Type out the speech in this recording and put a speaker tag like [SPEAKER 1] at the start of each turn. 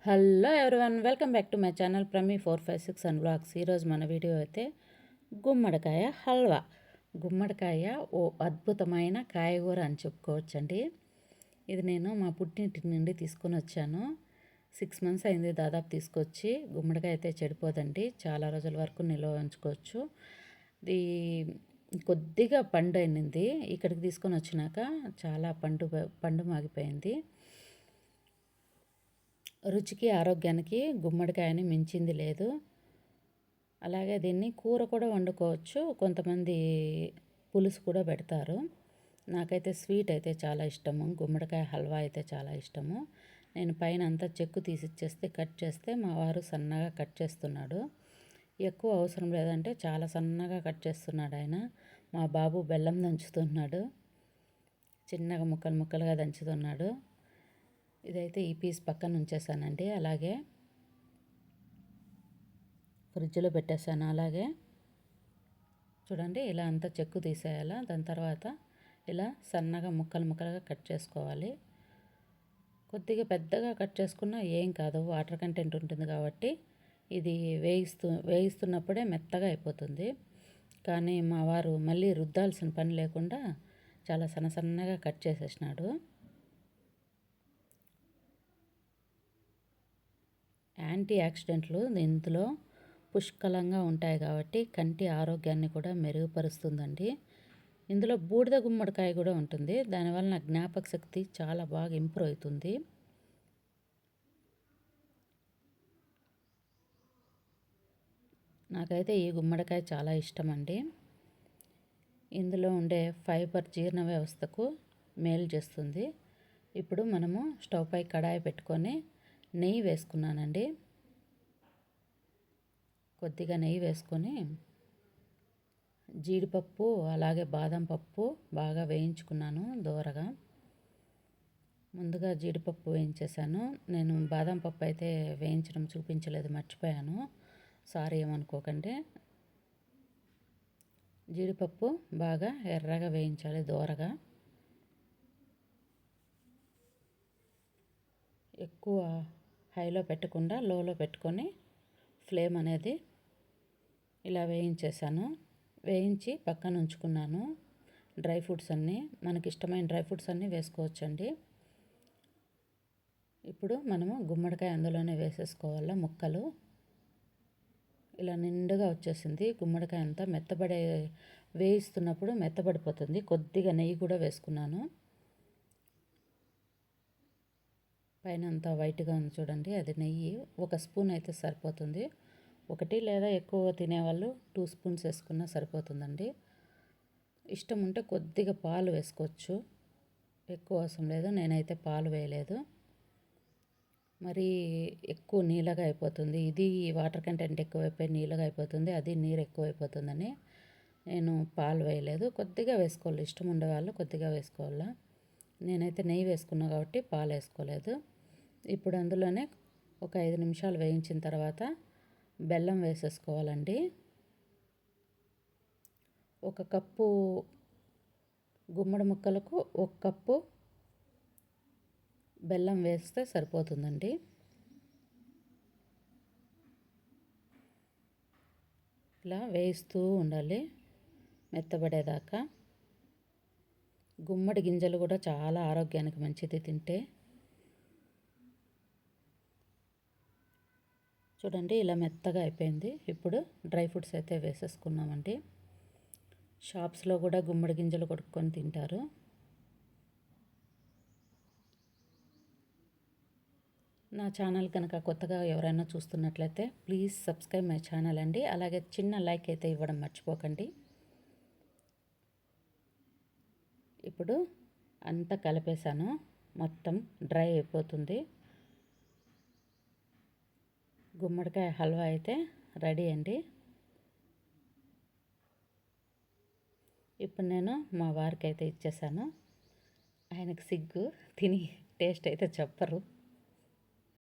[SPEAKER 1] Hello everyone, welcome back to my channel Prami 456 and blogs. ఈరోజు మన video అయితే గుమ్మడికాయ హల్వా. గుమ్మడికాయ ఓ అద్భుతమైన కాయగూర అని చెప్పుకోవచ్చండి. ఇది నేను మా పుట్టింటి నుండి తీసుకొని వచ్చాను. 6 మంత్స్ అయింది దాదాపు తీసుకొచ్చి. గుమ్మడికాయ అయితే చెడిపోదండి, చాలా రోజుల వరకు నిల్వ ఉంచుకోవచ్చు. ఇది కొద్దిగా పండు అయినది, ఇక్కడికి తీసుకొని వచ్చినాక చాలా పండు మాగిపోయింది. రుచికి ఆరోగ్యానికి గుమ్మడికాయని మించింది లేదు. అలాగే దీన్ని కూర కూడా వండుకోవచ్చు, కొంతమంది పులుసు కూడా పెడతారు. నాకైతే స్వీట్ అయితే చాలా ఇష్టము, గుమ్మడికాయ హల్వా అయితే చాలా ఇష్టము. నేను పైన అంతా చెక్కు తీసిచ్చేస్తే కట్ చేస్తే మా వారు సన్నగా కట్ చేస్తున్నాడు. ఎక్కువ అవసరం లేదంటే చాలా సన్నగా కట్ చేస్తున్నాడు ఆయన. మా బాబు బెల్లం దంచుతున్నాడు, చిన్నగా ముక్కలు ముక్కలుగా దంచుతున్నాడు. ఇదైతే ఈ పీస్ పక్కన ఉంచేసానండి, అలాగే ఫ్రిడ్జ్లో పెట్టేశాను. అలాగే చూడండి, ఇలా అంతా చెక్కు తీసేయాలా. దాని తర్వాత ఇలా సన్నగా ముక్కలు ముక్కలుగా కట్ చేసుకోవాలి. కొద్దిగా పెద్దగా కట్ చేసుకున్నా ఏం కాదు, వాటర్ కంటెంట్ ఉంటుంది కాబట్టి ఇది వేయిస్తున్నప్పుడే మెత్తగా అయిపోతుంది. కానీ మా వారు మళ్ళీ రుద్దాల్సిన పని లేకుండా చాలా సన్నగా కట్ చేసేసినాడు. యాంటీ ఆక్సిడెంట్లు ఇందులో పుష్కలంగా ఉంటాయి కాబట్టి కంటి ఆరోగ్యాన్ని కూడా మెరుగుపరుస్తుందండి. ఇందులో బూడిద గుమ్మడికాయ కూడా ఉంటుంది, దానివల్ల నా జ్ఞాపక శక్తి చాలా బాగా ఇంప్రూవ్ అవుతుంది. నాకైతే ఈ గుమ్మడికాయ చాలా ఇష్టం అండి. ఇందులో ఉండే ఫైబర్ జీర్ణ వ్యవస్థకు మేలు చేస్తుంది. ఇప్పుడు మనము స్టవ్ పై కడాయి పెట్టుకొని నెయ్యి వేసుకున్నానండి. కొద్దిగా నెయ్యి వేసుకొని జీడిపప్పు అలాగే బాదం పప్పు బాగా వేయించుకున్నాను దోరగా. ముందుగా జీడిపప్పు వేయించేసాను. నేను బాదం పప్పు అయితే వేయించడం చూపించలేదు, మర్చిపోయాను, సారీ ఏమనుకోకండి. జీడిపప్పు బాగా ఎర్రగా వేయించాలి దోరగా. ఎక్కువ హైలో పెట్టకుండా లోలో పెట్టుకొని ఫ్లేమ్ అనేది ఇలా వేయించేసాను. వేయించి పక్కన ఉంచుకున్నాను. డ్రై ఫ్రూట్స్ అన్నీ, మనకి ఇష్టమైన డ్రై ఫ్రూట్స్ అన్నీ వేసుకోవచ్చండి. ఇప్పుడు మనము గుమ్మడికాయ అందులోనే వేసేసుకోవాలా ముక్కలు. ఇలా నిండుగా వచ్చేసింది గుమ్మడికాయ అంతా. వేయిస్తున్నప్పుడు మెత్తబడిపోతుంది. కొద్దిగా నెయ్యి కూడా వేసుకున్నాను. పైన అంతా వైట్గా ఉంది చూడండి, అది నెయ్యి. 1 స్పూన్ అయితే సరిపోతుంది. 1 లేదా ఎక్కువ తినేవాళ్ళు 2 స్పూన్స్ వేసుకున్నా సరిపోతుందండి. ఇష్టం ఉంటే కొద్దిగా పాలు వేసుకోవచ్చు, ఎక్కువ అవసరం లేదు. నేనైతే పాలు వేయలేదు, మరి ఎక్కువ నీళ్ళగా అయిపోతుంది. ఇది వాటర్ కంటెంట్ ఎక్కువైపోయి నీళ్ళగా అయిపోతుంది, అది నీరు ఎక్కువైపోతుందని నేను పాలు వేయలేదు. కొద్దిగా వేసుకోవాలి, ఇష్టం ఉండేవాళ్ళు కొద్దిగా వేసుకోవాలా. నేనైతే నెయ్యి వేసుకున్నా కాబట్టి పాలు వేసుకోలేదు. ఇప్పుడు అందులోనే ఒక 5 నిమిషాలు వేయించిన తర్వాత బెల్లం వేసేసుకోవాలండి. 1 కప్పు గుమ్మడి ముక్కలకు 1 కప్పు బెల్లం వేస్తే సరిపోతుందండి. ఇలా వేయిస్తూ ఉండాలి మెత్తబడేదాకా. గుమ్మడి గింజలు కూడా చాలా ఆరోగ్యానికి మంచిది తింటే. చూడండి, ఇలా మెత్తగా అయిపోయింది. ఇప్పుడు డ్రై ఫ్రూట్స్ అయితే వేసేసుకున్నామండి. షాప్స్లో కూడా గుమ్మడి గింజలు కొడుక్కొని తింటారు. నా ఛానల్ కనుక కొత్తగా ఎవరైనా చూస్తున్నట్లయితే ప్లీజ్ సబ్స్క్రైబ్ మై ఛానల్ అండి. అలాగే చిన్న లైక్ అయితే ఇవ్వడం మర్చిపోకండి. ఇప్పుడు అంతా కలిపేసాను, మొత్తం డ్రై అయిపోతుంది. గుమ్మడికాయ హల్వా అయితే రెడీ అండి. ఇప్పుడు నేను మా వారికి అయితే ఇచ్చేసాను. ఆయనకు సిగ్గు, తిని టేస్ట్ అయితే చెప్పరు.